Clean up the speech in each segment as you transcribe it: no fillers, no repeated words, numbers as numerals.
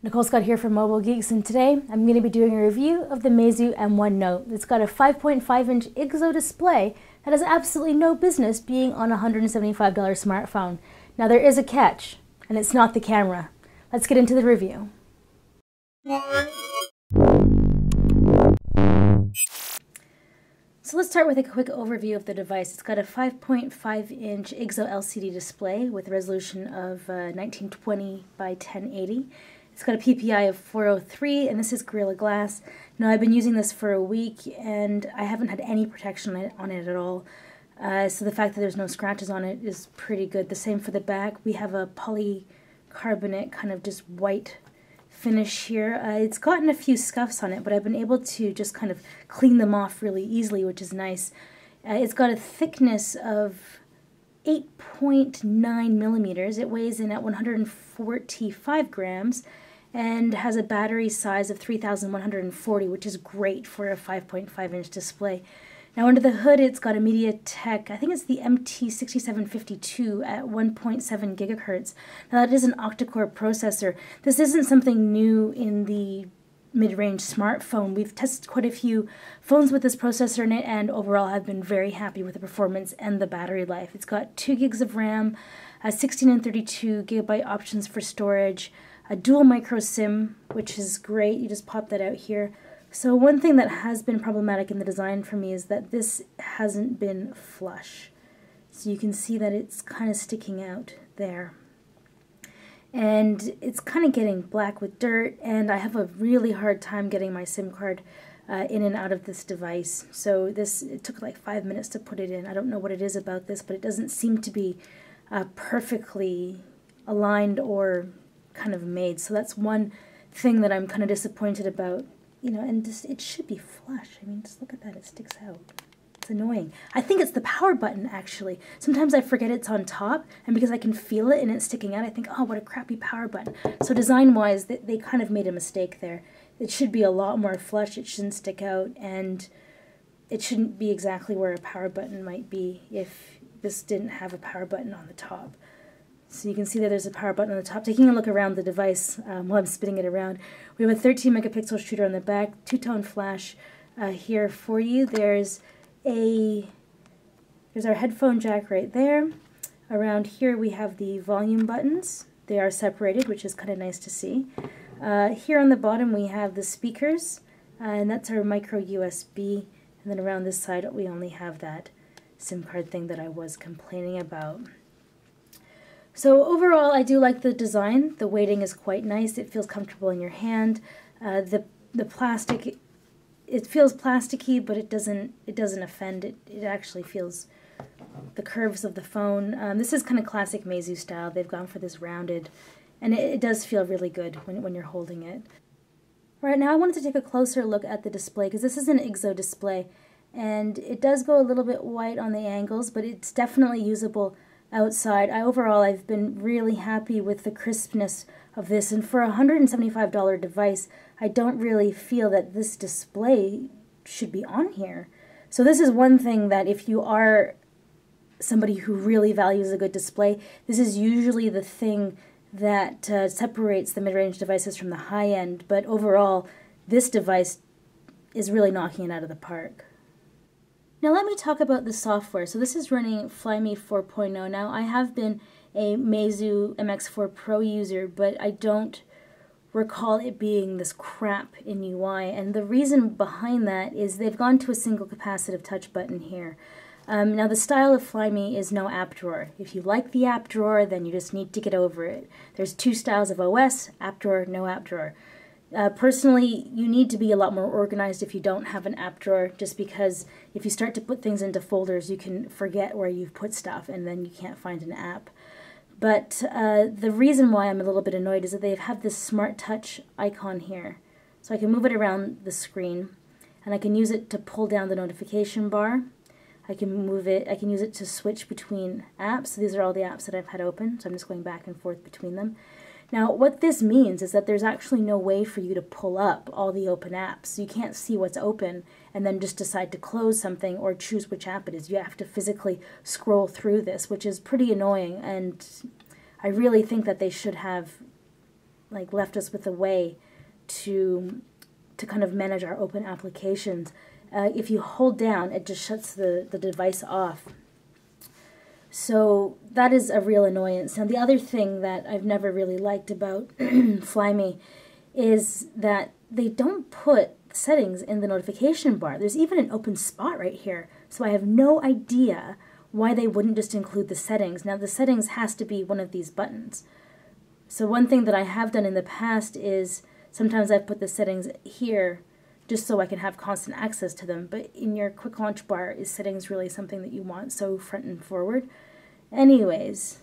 Nicole Scott here from Mobile Geeks, and today I'm going to be doing a review of the Meizu M1 Note. It's got a 5.5-inch IGZO display that has absolutely no business being on a $175 smartphone. Now there is a catch, and it's not the camera. Let's get into the review. So let's start with a quick overview of the device. It's got a 5.5-inch IGZO LCD display with a resolution of 1920 by 1080. It's got a PPI of 403, and this is Gorilla Glass. Now, I've been using this for a week, and I haven't had any protection on it at all. So the fact that there's no scratches on it is pretty good. The same for the back. We have a polycarbonate kind of just white finish here. It's gotten a few scuffs on it, but I've been able to just kind of clean them off really easily, which is nice. It's got a thickness of 8.9 millimeters. It weighs in at 145 grams and has a battery size of 3,140, which is great for a 5.5-inch display. Now under the hood, it's got a MediaTek, I think it's the MT6752 at 1.7 gigahertz. Now that is an octa-core processor. This isn't something new in the mid-range smartphone. We've tested quite a few phones with this processor in it, and overall I've been very happy with the performance and the battery life. It's got 2 gigs of RAM, 16 and 32 gigabyte options for storage, a dual micro SIM, which is great. You just pop that out here. So one thing that has been problematic in the design for me is that this hasn't been flush. So you can see that it's kind of sticking out there. And it's kind of getting black with dirt, and I have a really hard time getting my SIM card in and out of this device. So it took like 5 minutes to put it in. I don't know what it is about this, but it doesn't seem to be perfectly aligned or kind of made. So that's one thing that I'm kind of disappointed about. You know, and just, it should be flush. I mean, just look at that, it sticks out. It's annoying. I think it's the power button, actually. Sometimes I forget it's on top, and because I can feel it and it's sticking out, I think, oh, what a crappy power button. So design-wise, they kind of made a mistake there. It should be a lot more flush, it shouldn't stick out, and it shouldn't be exactly where a power button might be if this didn't have a power button on the top. So you can see that there's a power button on the top. Taking a look around the device while I'm spinning it around, we have a 13 megapixel shooter on the back, two-tone flash here for you. There's our headphone jack right there. Around here we have the volume buttons. They are separated, which is kind of nice to see. Here on the bottom we have the speakers, and that's our micro USB. And then around this side we only have that SIM card thing that I was complaining about. So overall, I do like the design. The weighting is quite nice. It feels comfortable in your hand. The plastic, it feels plasticky, but it doesn't offend. It actually feels the curves of the phone. This is kind of classic Meizu style. They've gone for this rounded, and it does feel really good when you're holding it. Right now, I wanted to take a closer look at the display because this is an IGZO display, and it does go a little bit white on the angles, but it's definitely usable outside. Overall, I've been really happy with the crispness of this, and for a $175 device, I don't really feel that this display should be on here. So this is one thing that if you are somebody who really values a good display, this is usually the thing that separates the mid-range devices from the high-end, but overall, this device is really knocking it out of the park. Now let me talk about the software. So this is running Flyme 4.0. Now I have been a Meizu MX4 Pro user, but I don't recall it being this crap in UI. And the reason behind that is they've gone to a single capacitive touch button here. Now the style of Flyme is no app drawer. If you like the app drawer, then you just need to get over it. There's two styles of OS, app drawer, no app drawer. Personally, you need to be a lot more organized if you don't have an app drawer, just because if you start to put things into folders, you can forget where you've put stuff and then you can't find an app. But the reason why I'm a little bit annoyed is that they have this Smart Touch icon here. So I can move it around the screen, and I can use it to pull down the notification bar. I can use it to switch between apps. So these are all the apps that I've had open, so I'm just going back and forth between them. Now, what this means is that there's actually no way for you to pull up all the open apps. So you can't see what's open and then just decide to close something or choose which app it is. You have to physically scroll through this, which is pretty annoying, and I really think that they should have like left us with a way to kind of manage our open applications. If you hold down, it just shuts the device off. So that is a real annoyance. Now the other thing that I've never really liked about Flyme is that they don't put settings in the notification bar. There's even an open spot right here. So I have no idea why they wouldn't just include the settings. Now the settings has to be one of these buttons. So one thing that I have done in the past is sometimes I've put the settings here just so I can have constant access to them. But in your quick launch bar, is settings really something that you want so front and forward? Anyways,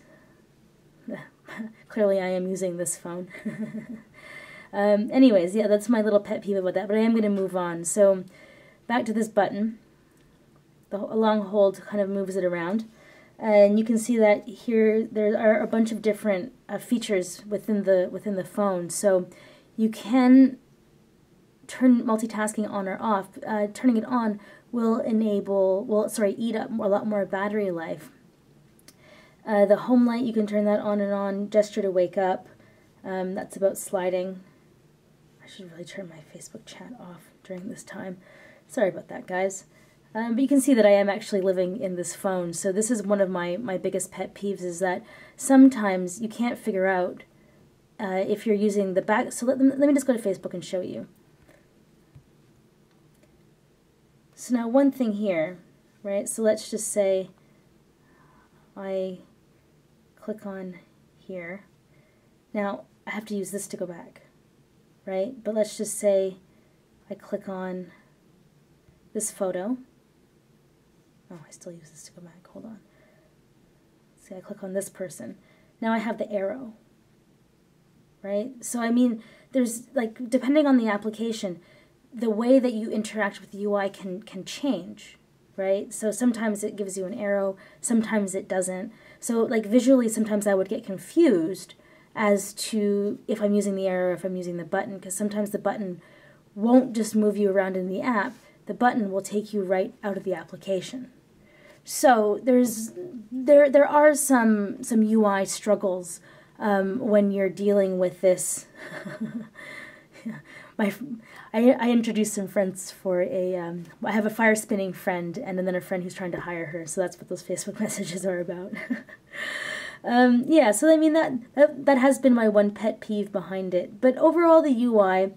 clearly I am using this phone. Anyways, yeah, that's my little pet peeve about that, but I am going to move on. So back to this button. The long hold kind of moves it around. And you can see that here there are a bunch of different features within the phone. So you can turn multitasking on or off. Turning it on will eat up a lot more battery life. The home light, you can turn that on and on. Gesture to wake up. That's about sliding. I should really turn my Facebook chat off during this time. Sorry about that, guys. But you can see that I am actually living in this phone. So this is one of my biggest pet peeves, is that sometimes you can't figure out if you're using the back. So let me just go to Facebook and show you. So now one thing here, right? So let's just say I click on here. Now I have to use this to go back, right? But let's just say I click on this photo. Oh, I still use this to go back. Hold on. See, I click on this person. Now I have the arrow, right? So I mean, there's like, depending on the application, the way that you interact with the UI can change, right? So sometimes it gives you an arrow, sometimes it doesn't. So like visually, sometimes I would get confused as to if I'm using the arrow or if I'm using the button, because sometimes the button won't just move you around in the app. The button will take you right out of the application. So there are some UI struggles when you're dealing with this. I introduced some friends for I have a fire spinning friend and then a friend who's trying to hire her, so that's what those Facebook messages are about. Yeah, so I mean that has been my one pet peeve behind it. But overall the UI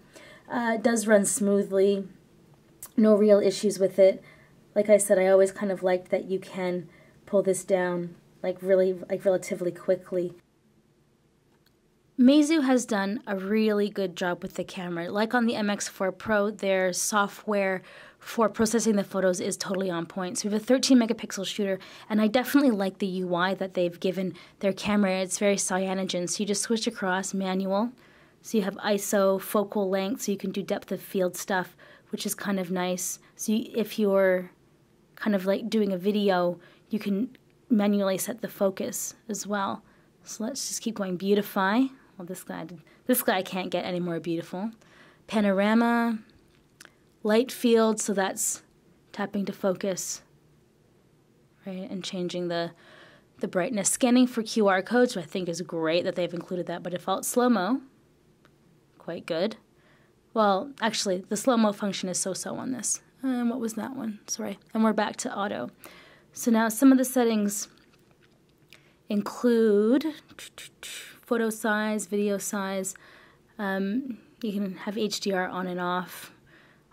does run smoothly, no real issues with it. Like I said, I always kind of liked that you can pull this down relatively quickly. Meizu has done a really good job with the camera. Like on the MX4 Pro, their software for processing the photos is totally on point. So we have a 13 megapixel shooter, and I definitely like the UI that they've given their camera. It's very cyanogen, so you just switch across manual. So you have ISO, focal length, so you can do depth of field stuff, which is kind of nice. So if you're kind of like doing a video, you can manually set the focus as well. So let's just keep going. Beautify. Well, this guy can't get any more beautiful. Panorama, light field, so that's tapping to focus, right, and changing the brightness. Scanning for QR codes, which I think is great that they've included that. By default, slow-mo, quite good. Well, actually, the slow-mo function is so-so on this. And what was that one? Sorry. And we're back to auto. So now some of the settings include photo size, video size. You can have HDR on and off.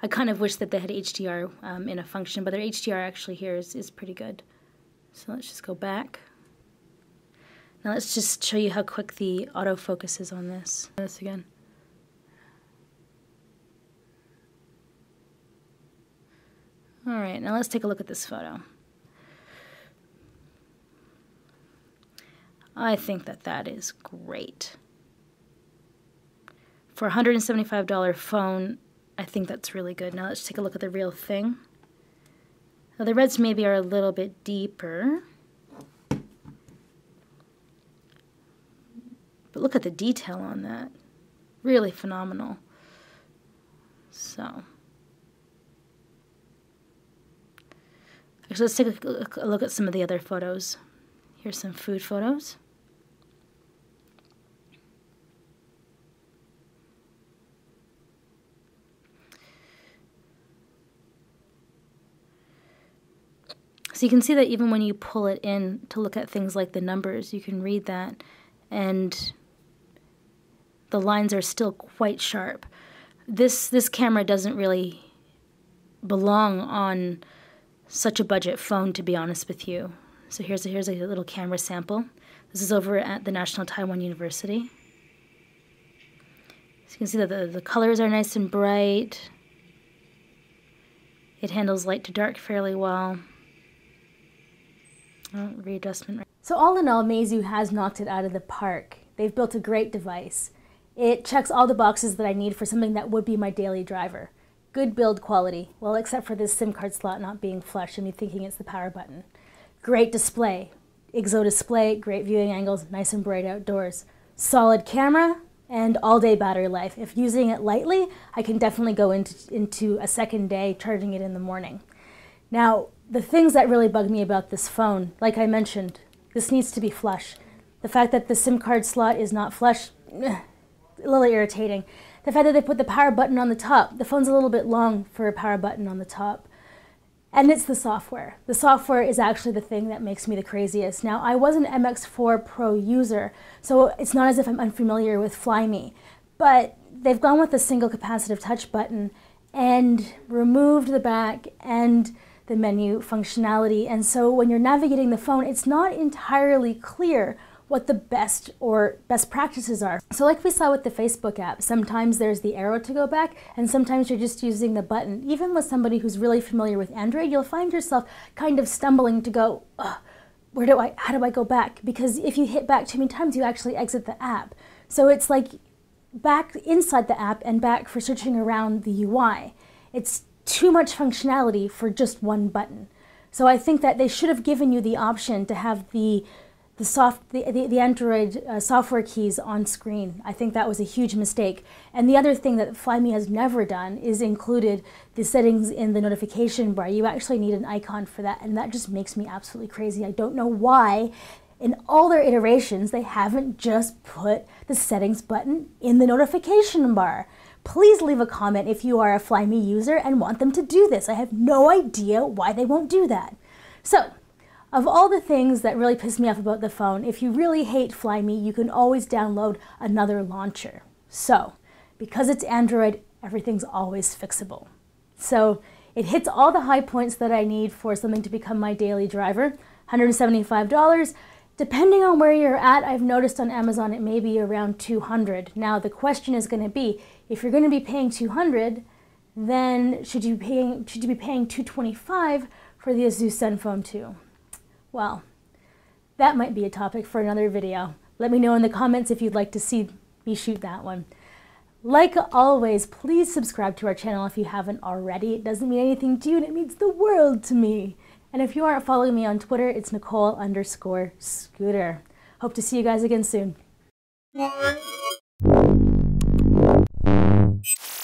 I kind of wish that they had HDR in a function, but their HDR actually here is pretty good. So let's just go back. Now let's just show you how quick the autofocus is on this. This again. All right, now let's take a look at this photo. I think that is great. For a $175 phone, I think that's really good. Now let's take a look at the real thing. Now the reds maybe are a little bit deeper. But look at the detail on that. Really phenomenal. So. Actually, let's take a look at some of the other photos. Here's some food photos. So you can see that even when you pull it in to look at things like the numbers, you can read that, and the lines are still quite sharp. This camera doesn't really belong on such a budget phone, to be honest with you. So here's a little camera sample. This is over at the National Taiwan University. So you can see that the colors are nice and bright. It handles light to dark fairly well. Oh, readjustment. So all in all, Meizu has knocked it out of the park. They've built a great device. It checks all the boxes that I need for something that would be my daily driver. Good build quality, well, except for this SIM card slot not being flush and me thinking it's the power button. Great display. IGZO display, great viewing angles, nice and bright outdoors. Solid camera, and all-day battery life. If using it lightly, I can definitely go into a second day charging it in the morning. Now, the things that really bug me about this phone, like I mentioned, this needs to be flush. The fact that the SIM card slot is not flush, a little irritating. The fact that they put the power button on the top, the phone's a little bit long for a power button on the top. And it's the software. The software is actually the thing that makes me the craziest. Now, I was an MX4 Pro user, so it's not as if I'm unfamiliar with Flyme, but they've gone with a single capacitive touch button and removed the back and the menu functionality. And so when you're navigating the phone, it's not entirely clear what the best practices are. So like we saw with the Facebook app, sometimes there's the arrow to go back, and sometimes you're just using the button. Even with somebody who's really familiar with Android, you'll find yourself kind of stumbling to go, how do I go back? Because if you hit back too many times, you actually exit the app. So it's like back inside the app and back for searching around the UI. It's too much functionality for just one button. So I think that they should have given you the option to have the Android software keys on screen. I think that was a huge mistake. And the other thing that Flyme has never done is included the settings in the notification bar. You actually need an icon for that, and that just makes me absolutely crazy. I don't know why in all their iterations they haven't just put the settings button in the notification bar. Please leave a comment if you are a Flyme user and want them to do this. I have no idea why they won't do that. So, of all the things that really piss me off about the phone, if you really hate Flyme, you can always download another launcher. So, because it's Android, everything's always fixable. So, it hits all the high points that I need for something to become my daily driver, $175. Depending on where you're at, I've noticed on Amazon it may be around $200. Now, the question is going to be, if you're going to be paying $200, then should you be paying $225 for the Asus ZenFone 2? Well, that might be a topic for another video. Let me know in the comments if you'd like to see me shoot that one. Like always, please subscribe to our channel if you haven't already. It doesn't mean anything to you, and it means the world to me. And if you aren't following me on Twitter, it's Nicole_Scooter. Hope to see you guys again soon.